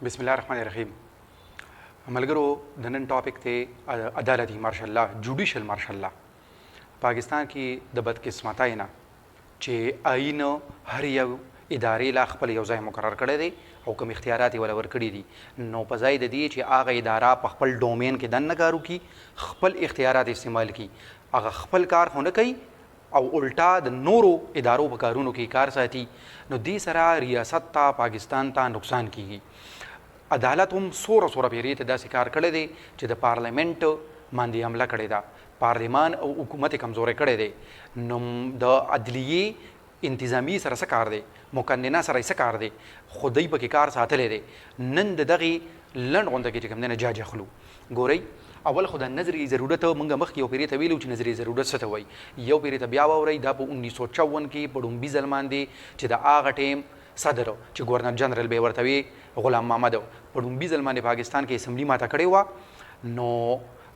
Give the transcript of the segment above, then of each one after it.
بسم الله الرحمن الرحیم. ملګرو د نن ټاپک ته عدالتي مارشل لا جوډیشل مارشل لا پاکستان کې د بدقسمتۍ نه چې آئین هر یو ادارې لا خپل یو ځای مقرر کړی دی او کوم اختیارات یې ولا ورکړي دي نو په ځای د دې چې هغه اداره په خپل ډومین کې دننه کار وکړي خپل اختیارات استعمال کړي هغه خپل کار خو نه کوي او الټا د نورو ادارو په کارونو کې کار ساتي نو دې سره ریاست ته پاکستان ته نقصان کیږي. عدالت هم سوره پیری ته داسې کار کړی دی چې د پارلیمنت باندې حمله کړې ده پارلیمان او حکومت کمزوري کړی دی نو د عدلیې انتظامی سره څه کار دی مقننه سره څه کار دی خدای په کې کار ساتلی دی نن د دغې لنډ غونډه کې چې کوم دی نه جاج اخلو ګورئ اول خو د نظري ضرورت موږ مخکې یو پیرې ته ویلو چې نظري ضرورت څه ته وایي یو پیرې ته بیا واورئ دا په 1954 کې په ډومبي ځل باندې چې د هغه ټیم صدر چې ګورنر جنرال به ورته وي غلام محمد په ډومبي ځل باندې پاکستان کې اسمبلی ماته کړې وه نو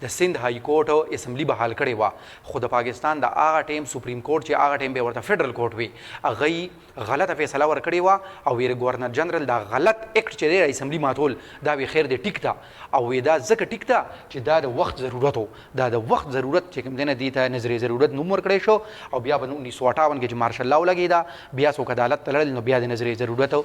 د سند های کورټ اسمبلی به حل کړې وه خو د پاکستان د هغه ټیم سپریم کورټ چې هغه ټیم به ورته فیډرل کورټ وي هغوی غلطه فیصله ورکړې وه او ویل ګورنر جنرال دا غلط اکټ چې دی اسمبلی ماتول دا وی خیر دی ټیک ده او وی دا ځکه ټیک ده چې دا د وخت ضرورت و دا د وخت ضرورت چې کوم دی نه دې ته نظري ضرورت نوم ورکړی شو او بیا به 1958 کې چې مارشل لا ولګېده بیا څوک عدالت ته لړل نو بیا د نظري ضرورت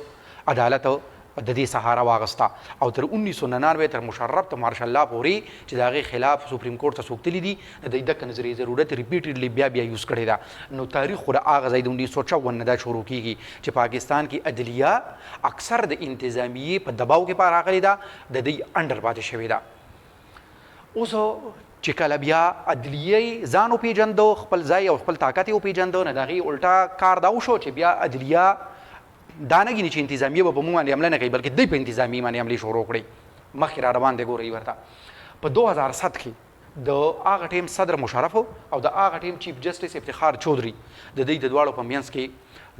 عدالت د دې سهاره واغسته او تر 1999 تر مشرف ته مارشل لا پورې چې د هغې خلاف سپریم کورټ ته څوک تللي دي د دې دغه نظري ضرورت ریپیټډلی بیا بیا یوز کړې ده نو تاریخ خو د هغه ځای د 1954 نه دا شروع کیږي چې پاکستان کې عدلیه اکثر د انتظامیې په دباو کې راغلې ده د دې انډر پاتې شوې ده اوس چې کله بیا عدلیې ځان وپېژندو خپل ځای او خپل طاقت یې وپېژندو نه د هغې الټا کار دا وشو چې بیا عدلیه دا نه ګیني چې انتظامیه به په موږ باندې حمله نه کوي بلکې دوی په انتظامیې باندې حملې شروع کړئ مخکې را روان دی ګورئ ورته په 2007 کې د هغه ټیم صدر مشرف او د هغه ټیم چیف جسټس افتخار چودھری د دوی د دواړو په منځ کې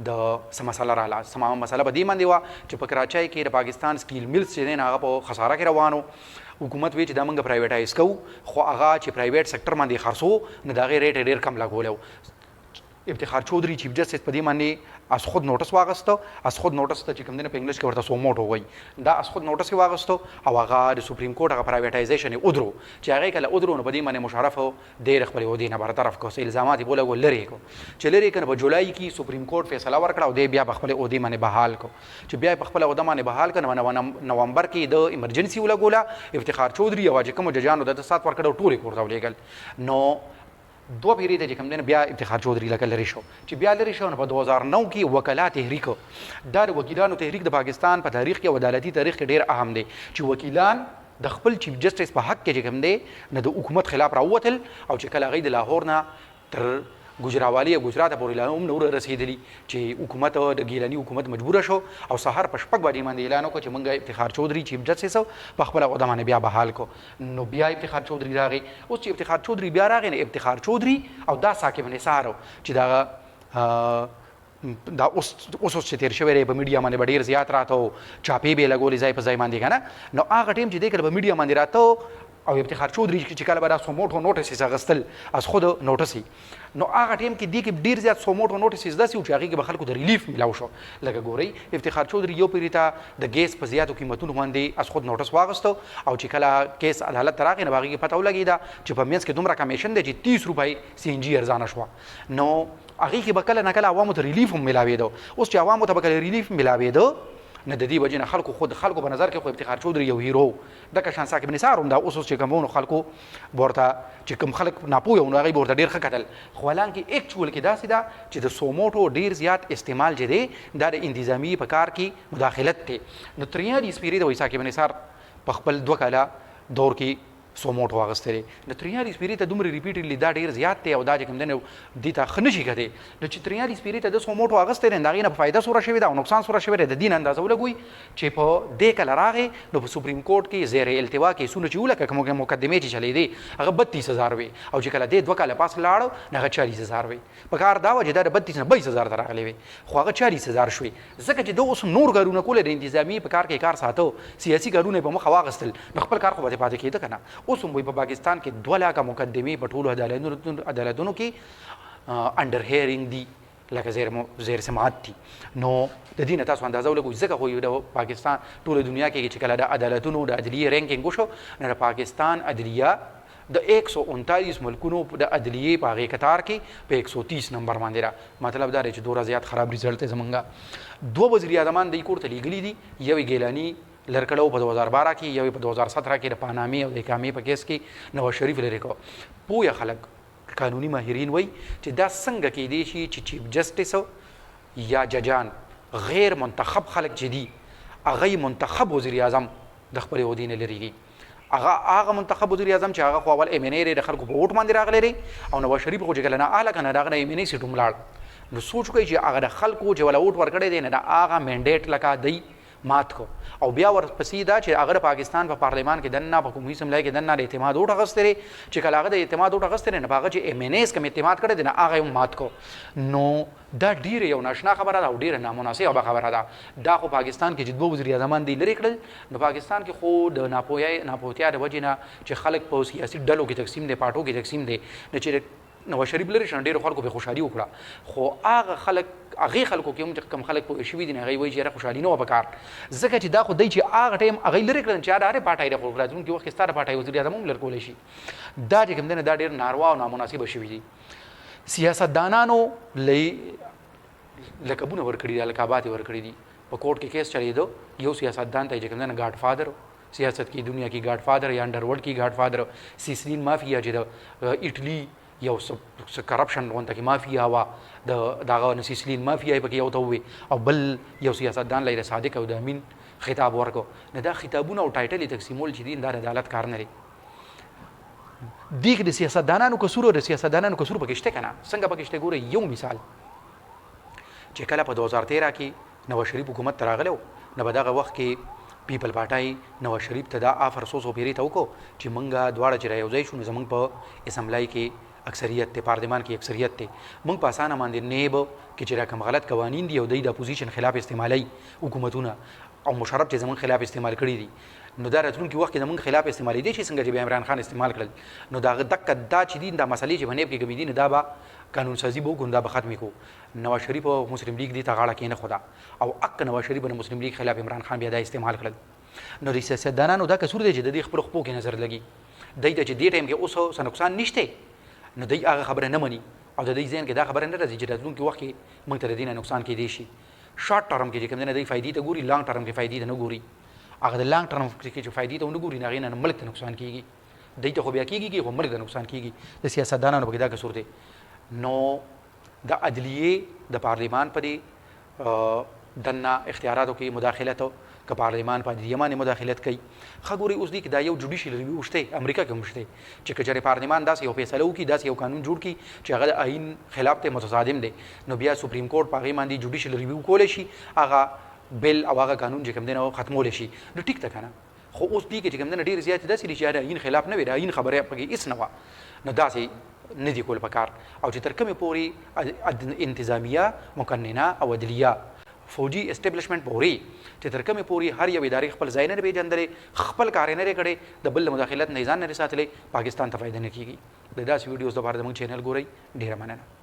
د څه مسله راغله څه مسله په دې باندې وه چې په کراچۍ کې د پاکستان سټیل میلز چې دی نه هغه په خساره کې روان و حکومت وی چې دا موږ پرایویټایز کوو خو هغه چې پرایویټ سیکټر باندې خرڅو نو د هغې ریټ ډېر کم لګولی افتخار چودھری چیف جسټس په دې باندې از خود نوټس واغسته از خود نوټس ته چې کوم دی په انګلیش کې ورته سوموټو وایي دا از خود نوټس یې واغسته او هغه د سپریم کورټ هغه پرایویټایزیشن یې ودرو چې هغې کله ودرو نو په دې باندې مشرف ډېر خپلې عهدې نه برطرف کړو څه الزامات یې بولګو لرې کړو چې لرې کړه په جولای کې سپریم کورټ فیصله ورکړه او دی بیا په خپلې عهدې باندې بحال کړو چې بیا یې په خپله عهده باندې بحال کړه نومبر کې د ایمرجنسي ولګوله افتخار چودھری او چې کومو ججانو د سات ورکړه ټول یې کور ته ولېږل نو دوه پیرې ته چې کوم دی بیا افتخار چودھری لکه لرې شو چې بیا لرې شو نو په 2009 کې وکلا تحریک دا د وکیلانو تحریک د پاکستان په تاریخ کې او عدالتي تاریخ کې ډېر اهم دی چې وکیلان د خپل چیف جسټس په حق کې چې کوم دی نه د حکومت خلاف راووتل او چې کله هغوی د لاهور نه تر ګجراوالي او ګجرات پورې لا هم نور رسېدلي چې حکومت د ګیلاني حکومت مجبوره شو او سهار په شپږ بجې باندې اعلان وکړو چې موږ افتخار چودھری چیف جسټس په خپله عهده باندې بیا بحال کړو نو بیا افتخار چودھری راغی اوس چې افتخار چودھری بیا راغی نو افتخار چودھری او دا ثاقب نثار چې دا اوس چې تېر شوی دی په میډیا باندې به ډېر زیات راته و چاپې به یې لګولې ځای په ځای باندې که نه نو هغه ټیم چې دی کله په میډیا باندې راته او افتخار چودھری چې کله به دا سوموټو نوټسز اخیستل از خود نوټسي نو هغه ټیم کې دې کې ډېر زیات سوموټو نوټسز داسې وو چې هغې کې به خلکو ته ریلیف میلاو شو لکه ګورئ افتخار چودھری یو پیرې ته د ګیس په زیاتو قیمتونو باندې از خود نوټس واغسته او چې کله کیس عدالت ته راغی نو هغې کې پته ولګېده چې په منځ کې دومره کمیشن دی چې 30 روپۍ سی ان جي ارزانه شوه نو هغې کې به کله نه کله عوامو ته ریلیف هم میلاوېده اوس چې عوامو ته به کله ریلیف میلاوېده نه د دې وجې نه خلکو خود خلکو په نظر کې خو افتخار چودھری یو هیرو دغه شان ثاقب نثار هم دا اوس چې کومونو خلکو ورته چې کوم خلک ناپوه وو نو هغوی به ورته ډېر ښه کتل خو حالانکې ایکچوال کې داسې ده چې د سوموټو ډېر زیات استعمال چې دی دا د انتظامي په کار کې مداخلت دی نو 43 پیرې د وایي ثاقب نثار په خپل 2 کاله دور کې سوموټ واغستی دی نو 43 پیرې ته دومره ریپیټډلی دا ډېر زیات دی او دا چې کوم دی نو دې ته ښه نشي کتی نو چې 43 پیرې ته د سوموټ واغستی دی نو د هغې نه په فایده سوره شوې ده او نقصان سوره شوی دی د دې نه اندازه ولګوئ چې په دې کله راغې نو په سپریم کورټ کې زیر التوا کیسونه چې ولکه کوم مقدمې چې چلېدې هغه 32,000 وي او چې کله دې 2 کاله پاس لاړ نو هغه 40,000 وي په کار دا وه چې دا د 32 نه 22,000 ته راغلی وي خو هغه 40,000 شوي ځکه چې ده اوس نور کارونه کولی د انتظامي په کار کې کار ساته سیاسي کارونه یې په مخه واغستل نو خپل کار خو به پاتې کېده که نه اوس هم وایي په پاکستان کې 2 لاکه مقدمې په ټولو عدالتونو کې انډر هیرینګ دي لکه زیر سماعت دي نو د دې نه تاسو اندازه ولګوئ ځکه خو د پاکستان ټوله دنیا کې چې کله د عدالتونو د عدلیې رینکینګ وشو نو د پاکستان عدلیه د 139 ملکونو د عدلیې په هغې کتار کې په 130 نمبر باندې را مطلب دا دی چې دومره زیات خراب ریزلټ دی زمونږ 2 وزیر اعظمان دی کور ته لیږلي دي یو یې ګیلاني لرکړو په 2012 کې یو په 2017 کې د پانامې او د اقامې په کیس کې نواز شریف لري کو پوهه خلک قانوني ماهرین وایي چې دا څنګه کیدی شي چې چیف جسټس یا ججان غیر منتخب خلک چې دي هغه منتخب وزیر اعظم د خپل عہدې نه لريږي هغه منتخب وزیر اعظم چې هغه خو اول ایم ان ای د خلکو په ووټ باندې راغلی دی او نواز شریف خو چې کله نه اعلی کنه راغلی ایم ان ای سیټ هم لاړ نو سوچ کوئ چې هغه د خلکو چې ولا ووټ ورکړی دی نه د هغه منډیټ لکه دی مات کو او بیا ورپسې دا چې هغه د پاکستان په پارلیمان کې دننه په کومې سملای کې دننه د اعتماد ووټ اخیستی دی چې کله هغه د اعتماد ووټ اخیستی دی نو په هغه چې ایم ان ایز کوم اعتماد کړی دی نه هغه هم مات کو نو دا ډیره یو ناشنا خبره ده او ډیره نامناسبه خبره ده دا خو پاکستان کې چې دوه وزیر اعظمان دی لري کړل نو پاکستان کې خو د ناپوهتیا د وجې نه چې خلک په سیاسي ډلو کې تقسیم دی پارټو کې تقسیم دی نو چې نواز شریف لري شان ډیرو خلکو به خوشحالي وکړه خو هغه خلکو کې هم چې کم خلک پوه شوي دي نه هغوی وایي چې یاره خوشحالي نه وه پکار ځکه چې دا خو دی چې هغه ټایم هغوی لرې کړل چې یاره هرې پارټۍ د راتلونکي وخت کې ستا د پارټۍ وزیر اعظم هم لرې کولی شي دا چې کوم دی نه دا ډېر ناروا او نامناسبه شوي دي سیاستدانانو لقبونه ورکړي دي القابات یې ورکړي دي په کوټ کې کیس چلېده یو سیاستدان ته چې کوم دی نه ګاډ فادر سیاست کې دنیا کې ګاډ فادر یا انډرورلډ کې ګاډ فادر سیسلین مافیا چې د ایټلی یو کرپشن غونته کې مافیا وه د دغه نسیسلین مافیا یې پکې یو ته ووې او بل یو سیاستدان له صادق او د امین خطاب ورکو نه دا خطابونه او ټایټل یې تقسیمول چې دي دا د عدالت کار نه دی دې کې د سیاستدانانو قصور او د سیاستدانانو قصور پکې شته که نه څنګه پکې شته ګوره یو مثال چې کله په 2013 کې نواز شریف حکومت ته راغلی نو په دغه وخت کې پیپل پارټۍ نواز شریف ته دا آفر څو پیرې ته وکړو چې موږ دواړه چې رایوځای شو نو زموږ په اسمبلی کې اکثریت ته پارلمان کې اکثریت ته موږ په اسانه باندې نیب کې چې کوم غلط قوانین دي او د اپوزیشن خلاف استعمالي حکومتونه او مشرف چې زموږ خلاف استعمال کړي دي نو دا راتلونکي وخت کې زموږ خلاف استعمالي دي چې څنګه چې عمران خان استعمال کړل نو دا دقه دا چې دي دا مسلې چې په نیب کې کمې دي نو دا به قانون سازي به وکړو دا به ختمې کړو نواز شریف او مسلم لیگ دې ته غاړه کېنه خدا او اک نواز شریف د مسلم لیگ خلاف عمران خان بیا دا استعمال کړل نو د سیاستدانانو دا قصور دی چې د دې خپلو خپو کې نظر لګي دی ته چې دې ټایم کې اوس څه نقصان نشته نو دی هغه خبره نه مني او د دې ذهن کې دا خبره نه راځي چې راتلونکي وخت کې موږ ته د دې نه نقصان کېدی شي شارټ ټرم کې چې کوم دی نه دی فایدې ته ګوري لانګ ټرم کې فایدې ته نه ګوري هغه د لانګ ټرم کې چې فایدې ته ونه ګوري نه هغې نه ملک ته نقصان کېږي دی ته خو بیا کېږي خو ملک ته نقصان کېږي د سیاستدانانو پکې دا قصور دی نو د عدلیې د پارلیمان په دې دننه اختیاراتو کې مداخلت که پارلیمان په عدلیه باندې مداخلت کوي ښه ګورئ اوس دی کې دا یو جوډیشل ریویو شته امریکا کې هم شته چې که چېرې پارلیمان داسې یو فیصله وکړي داسې یو قانون جوړ کړي چې هغه د آئین خلاف ته متصادم دی نو بیا سپریم کورټ په هغې باندې جوډیشل ریویو کولی شي هغه بل او هغه قانون چې کوم دی نو ختمولی شي نو ټیک ته که نه خو اوس دی کې چې کوم دی نه ډېرې زیاتې داسې دي چې د آئین خلاف نه وي د آئین خبره پکې هېڅ نه وه نو داسې نه دي کول پکار او چې تر کومې پورې انتظامیه مقننه او عدلیه فوجي اسټیبلیشمنټ پورې چې تر کومې پورې هر یو ادارې خپل ځای نه پېژندلی خپل کار یې نه دی کړی د بل له مداخلت نه یې ځان نه دی ساتلی پاکستان ته فایده نه کېږي د داسې ویډیوز لپاره زموږ چینل ګورئ ډېره مننه